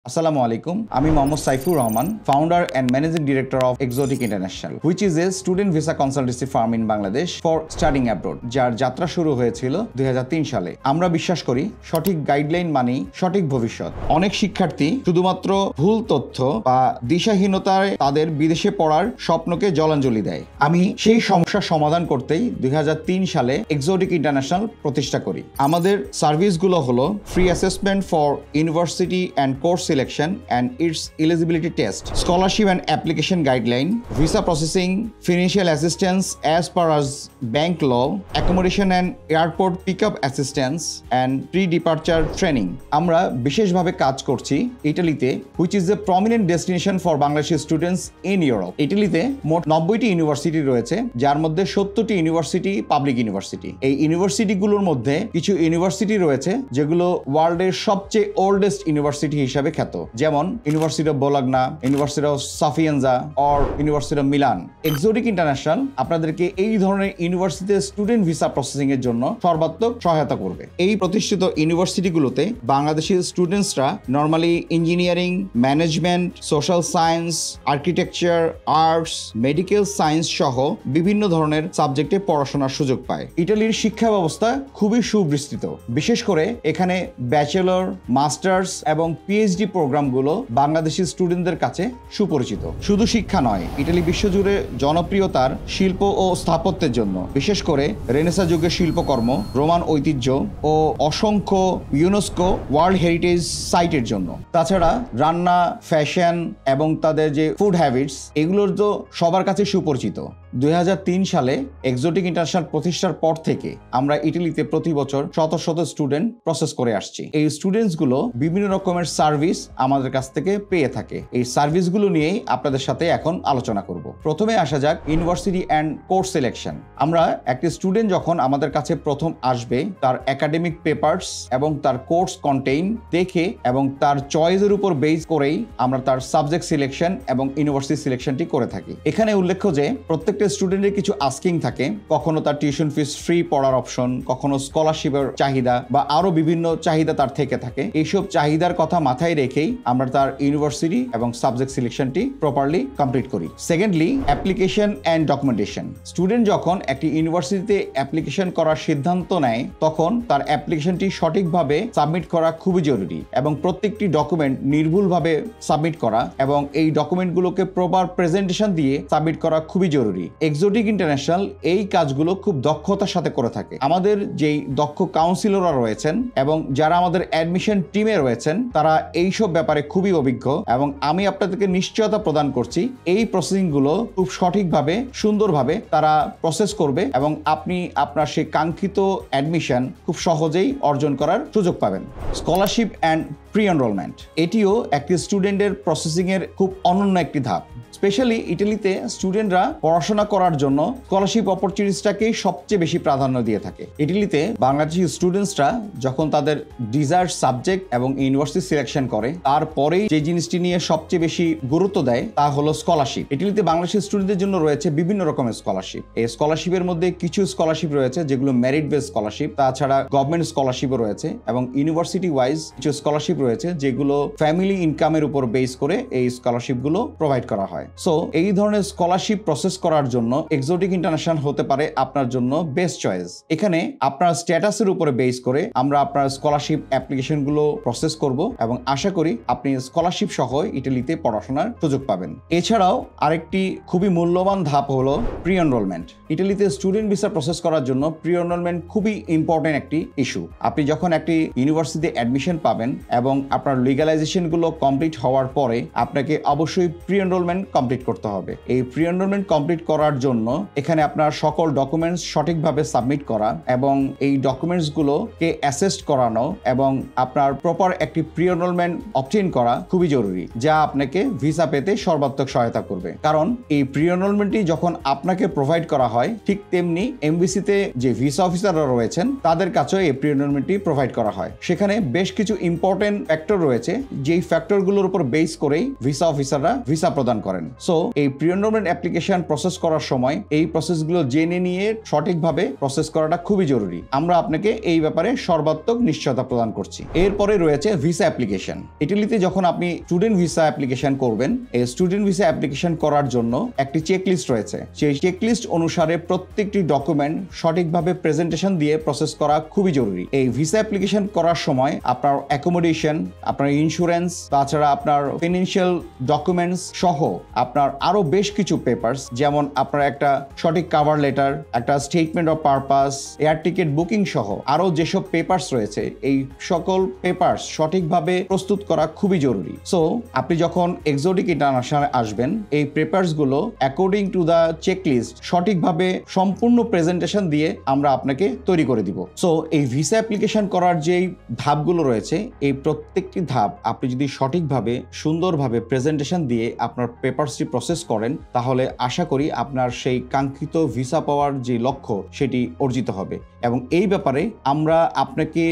Assalamu alaikum. আমি Mohammad Saifur Rahman, founder and managing director of Exotic International, which is a student visa consultancy firm in Bangladesh for studying abroad, যার যাত্রা শুরু হয়েছিল 2003 সালে। আমরা বিশ্বাস করি সঠিক গাইডলাইন মানেই সঠিক ভবিষ্যৎ। অনেক শিক্ষার্থী শুধুমাত্র ভুল তথ্য বা দিশাহীনতায় তাদের বিদেশে পড়ার স্বপ্নকে জলাঞ্জলি দেয়। আমি সেই সমস্যার সমাধান করতেই 2003 সালে Exotic International প্রতিষ্ঠা করি। আমাদের সার্ভিসগুলো হলো free assessment for university and course selection and its eligibility test, scholarship and application guideline, visa processing, financial assistance as per as bank law, accommodation and airport pickup assistance, and pre-departure training. আমরা বিশেষভাবে কাজ করছি ইতালিতে, which is a prominent destination for Bangladeshi students in Europe. ইতালিতে মোট 90টি university রয়েছে, যার মধ্যে 70টি ইউনিভার্সিটি পাবলিক ইউনিভার্সিটি। এই ইউনিভার্সিটিগুলোর মধ্যে কিছু ইউনিভার্সিটি রয়েছে যেগুলো ওয়ার্ল্ডের সবচেয়ে ওল্ডেস্ট ইউনিভার্সিটি হিসাবে খ্যাত, যেমন university of Bologna, university of Sapienza or university of Milan. Exotic international আপনাদেরকে এই ধরনের ইউনিভার্সিটিতে স্টুডেন্ট ভিসা প্রসেসিং এর জন্য সর্বাত্মক সহায়তা করবে। এই প্রতিষ্ঠিত ইউনিভার্সিটিগুলোতে বাংলাদেশি স্টুডেন্টসরা normally engineering, management, social science, architecture, arts, medical science সহ বিভিন্ন ধরনের সাবজেক্টে পড়াশোনার সুযোগ পায়। ইটালির শিক্ষা ব্যবস্থা খুবই সুবিস্তৃত, বিশেষ করে এখানে ব্যাচেলর, মাস্টার্স এবং পিএইচডি প্রোগ্রামগুলো বাংলাদেশি স্টুডেন্টদের কাছে সুপরিচিত। শুধু শিক্ষা নয়, ইটালি বিশ্বজুড়ে জনপ্রিয় তার শিল্প ও স্থাপত্যের জন্য, বিশেষ করে রেনেসাঁ যুগের শিল্পকর্ম, রোমান ঐতিহ্য ও অসংখ্য ইউনেস্কো ওয়ার্ল্ড হেরিটেজ সাইটের জন্য। তাছাড়া রান্না, ফ্যাশন এবং তাদের যে ফুড হ্যাবিটস, এগুলোর তো সবার কাছে সুপরিচিত। 2003 সালে এক্সোটিক ইন্টারন্যাশনাল প্রতিষ্ঠার পর থেকে আমরা ইটালিতে প্রতি বছর শত শত স্টুডেন্ট প্রসেস করে আসছি। এই স্টুডেন্টসগুলো বিভিন্ন রকমের সার্ভিস আমাদের কাছ থেকে পেয়ে থাকে। এই সার্ভিসগুলো নিয়েই আপনাদের সাথে এখন আলোচনা করব। প্রথমে আসা যাক ইউনিভার্সিটি অ্যান্ড কোর্স সিলেকশন। আমরা একটি স্টুডেন্ট যখন আমাদের কাছে প্রথম আসবে, তার একাডেমিক পেপারস এবং তার কোর্স কন্টেইন দেখে এবং তার চয়েসের উপর বেস করেই আমরা তার সাবজেক্ট সিলেকশন এবং ইউনিভার্সিটি সিলেকশনটি করে থাকি। এখানে উল্লেখ্য যে প্রত্যেকটা স্টুডেন্টের কিছু আস্কিং থাকে, কখনো তার টিউশন ফিস ফ্রি পড়ার অপশন, কখনো স্কলারশিপের চাহিদা বা আরো বিভিন্ন চাহিদা তার থেকে থাকে। এইসব চাহিদার কথা মাথায় রেখেই আমরা তার ইউনিভার্সিটি এবং সাবজেক্ট সিলেকশনটি প্রপারলি কমপ্লিট করি। Secondly, application and documentation. Student যখন একটি ইউনিভার্সিটিতে অ্যাপ্লিকেশন করার সিদ্ধান্ত নেয়, তখন তার অ্যাপ্লিকেশনটি সঠিকভাবে সাবমিট করা খুবই জরুরি এবং প্রত্যেকটি ডকুমেন্ট নির্ভুলভাবে সাবমিট করা এবং এই ডকুমেন্টগুলোকে প্রপার প্রেজেন্টেশন দিয়ে সাবমিট করা খুবই জরুরি। এক্সোটিক ইন্টারন্যাশনাল এই কাজগুলো খুব দক্ষতার সাথে করে থাকে। আমাদের যেই দক্ষ কাউন্সিলররা রয়েছেন এবং যারা আমাদের অ্যাডমিশন টিমে রয়েছেন, তারা এইসব ব্যাপারে খুবই অভিজ্ঞ এবং আমি আপনাদেরকে নিশ্চয়তা প্রদান করছি এই প্রসেসিংগুলো খুব সঠিকভাবে, সুন্দরভাবে তারা প্রসেস করবে এবং আপনি আপনার সেই কাঙ্ক্ষিত অ্যাডমিশন খুব সহজেই অর্জন করার সুযোগ পাবেন। স্কলারশিপ অ্যান্ড প্রি এনরোলমেন্ট, এটিও একটি স্টুডেন্টের প্রসেসিংয়ের খুব অনন্য একটি ধাপ। স্পেশালি ইটালিতে স্টুডেন্টরা পড়াশোনা করার জন্য স্কলারশিপ অপরচুনিটিসটাকেই সবচেয়ে বেশি প্রাধান্য দিয়ে থাকে। ইটালিতে বাংলাদেশি স্টুডেন্টসরা যখন তাদের ডিজায়ার্ড সাবজেক্ট এবং ইউনিভার্সিটি সিলেকশন করে, তারপরেই যে জিনিসটি নিয়ে সবচেয়ে বেশি গুরুত্ব দেয় তা হলো স্কলারশিপ। ইটালিতে বাংলাদেশি স্টুডেন্টদের জন্য রয়েছে বিভিন্ন রকমের স্কলারশিপ। এই স্কলারশিপের মধ্যে কিছু স্কলারশিপ রয়েছে যেগুলো মেরিট বেস স্কলারশিপ, তাছাড়া গভর্নমেন্ট স্কলারশিপও রয়েছে এবং ইউনিভার্সিটি ওয়াইজ কিছু স্কলারশিপ রয়েছে যেগুলো ফ্যামিলি ইনকামের উপর বেস করে এই স্কলারশিপগুলো প্রোভাইড করা হয়। সো এই ধরনের স্কলারশিপ প্রসেস করার জন্য এক্সোটিক ইন্টারন্যাশনাল হতে পারে আপনার জন্য বেস্ট চয়েস। এখানে আপনার স্ট্যাটাসের উপরে বেস করে আমরা আপনার স্কলারশিপ অ্যাপ্লিকেশনগুলো প্রসেস করব এবং আশা করি আপনি স্কলারশিপ সহ ইটালিতে পড়াশোনার সুযোগ পাবেন। এছাড়াও আরেকটি খুবই মূল্যবান ধাপ হলো প্রি এনরোলমেন্ট। ইটালিতে স্টুডেন্ট ভিসা প্রসেস করার জন্য প্রি এনরোলমেন্ট খুবই ইম্পর্টেন্ট একটি ইস্যু। আপনি যখন একটি ইউনিভার্সিটিতে অ্যাডমিশন পাবেন এবং আপনার লিগ্যালাইজেশনগুলো কমপ্লিট হওয়ার পরে আপনাকে অবশ্যই প্রি এনরোলমেন্ট কমপ্লিট করতে হবে। এই প্রি এনরোলমেন্ট কমপ্লিট করার জন্য এখানে আপনার সকল ডকুমেন্টস সঠিকভাবে সাবমিট করা এবং এই ডকুমেন্টসগুলোকে অ্যাসেস্ট করানো এবং আপনার প্রপার একটি প্রি এনরোলমেন্ট অবটেইন করা খুবই জরুরি, যা আপনাকে ভিসা পেতে সর্বাত্মক সহায়তা করবে। কারণ এই প্রি এনরোলমেন্টটি যখন আপনাকে প্রোভাইড করা হয়, ঠিক তেমনি এমবিসিতে যে ভিসা অফিসাররা রয়েছেন তাদের কাছেও এই প্রি এনরোলমেন্টটি প্রোভাইড করা হয়। সেখানে বেশ কিছু ইম্পর্টেন্ট ফ্যাক্টর রয়েছে, যেই ফ্যাক্টরগুলোর উপর বেস করেই ভিসা অফিসাররা ভিসা প্রদান করেন। পারেন। সো এই প্রি এনরোলমেন্ট অ্যাপ্লিকেশন প্রসেস করার সময় এই প্রসেসগুলো জেনে নিয়ে সঠিকভাবে প্রসেস করাটা খুবই জরুরি। আমরা আপনাকে এই ব্যাপারে সর্বাত্মক নিশ্চয়তা প্রদান করছি। এরপরে রয়েছে ভিসা অ্যাপ্লিকেশন। ইটালিতে যখন আপনি স্টুডেন্ট ভিসা অ্যাপ্লিকেশন করবেন, এই স্টুডেন্ট ভিসা অ্যাপ্লিকেশন করার জন্য একটি চেকলিস্ট রয়েছে। সেই চেকলিস্ট অনুসারে প্রত্যেকটি ডকুমেন্ট সঠিকভাবে প্রেজেন্টেশন দিয়ে প্রসেস করা খুবই জরুরি। এই ভিসা অ্যাপ্লিকেশন করার সময় আপনার অ্যাকোমোডেশন, আপনার ইন্স্যুরেন্স, তাছাড়া আপনার ফিনান্সিয়াল ডকুমেন্টস সহ আপনার আরো বেশ কিছু পেপারস, যেমন আপনার একটা সঠিক কভার লেটার, একটা statement of purpose, air ticket booking সহ আরো যেসব পেপারস রয়েছে, এই সকল পেপারস সঠিকভাবে প্রস্তুত করা খুবই জরুরি। সো আপনি যখন এক্সোটিক ইন্টারন্যাশনাল আসবেন, এই পেপারস গুলো অ্যাকর্ডিং টু দ্য চেকলিস্ট সঠিকভাবে সম্পূর্ণ প্রেজেন্টেশন দিয়ে আমরা আপনাকে তৈরি করে দিব। সো এই ভিসা অ্যাপ্লিকেশন করার যেই ধাপগুলো রয়েছে, এই প্রত্যেকটি ধাপ আপনি যদি সঠিকভাবে সুন্দরভাবে প্রেজেন্টেশন দিয়ে আপনার পেপারসটি প্রসেস করেন, তাহলে আশা করি আপনার সেই কাঙ্ক্ষিত ভিসা পাওয়ার যে লক্ষ্য সেটি অর্জিত হবে। এবং এই ব্যাপারে আমরা আপনাকে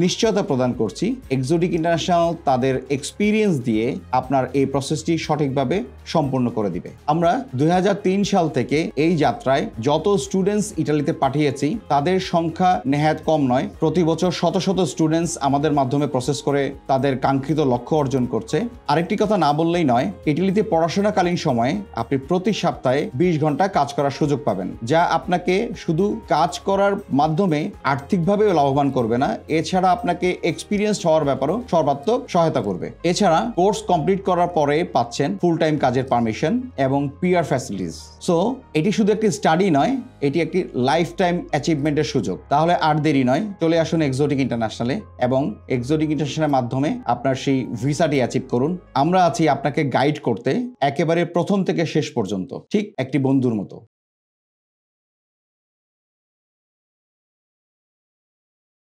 নিশ্চয়তা প্রদান করছি, এক্সোটিক ইন্টারন্যাশনাল তাদের এক্সপিরিয়েন্স দিয়ে আপনার এই প্রসেসটি সঠিকভাবে সম্পূর্ণ করে দিবে। আমরা 2003 সাল থেকে এই যাত্রায় যত স্টুডেন্টস ইটালিতে পাঠিয়েছি তাদের সংখ্যা নেহাত কম নয়। প্রতি বছর শত শত স্টুডেন্টস আমাদের মাধ্যমে প্রসেস করে তাদের কাঙ্ক্ষিত লক্ষ্য অর্জন করছে। আরেকটি কথা না বললেই নয়, ইটালিতে পড়াশোনাকালীন সময়ে আপনি প্রতি সপ্তাহে 20 ঘন্টা কাজ করার সুযোগ পাবেন, যা আপনাকে শুধু কাজ করার মাধ্যমে আর্থিকভাবে লাভবান করবে না, এছাড়া আপনাকে এক্সপিরিয়েন্সড হওয়ার ব্যাপারেও সর্বাত্মক সহায়তা করবে। এছাড়া কোর্স কমপ্লিট করার পরে পাচ্ছেন ফুল টাইম কাজের পারমিশন এবং পিআর ফ্যাসিলিটিস। সো এটি শুধু একটি স্টাডি নয়, এটি একটি লাইফ টাইম অ্যাচিভমেন্টের সুযোগ। তাহলে আর দেরি নয়, চলে আসুন এক্সোটিক ইন্টারন্যাশনালে এবং এক্সোটিক ইন্টারন্যাশনালের মাধ্যমে আপনার সেই ভিসাটি অ্যাচিভ করুন। আমরা আছি আপনাকে গাইড করতে একেবারে প্রথম থেকে শেষ পর্যন্ত, ঠিক একটি বন্ধুর মতো।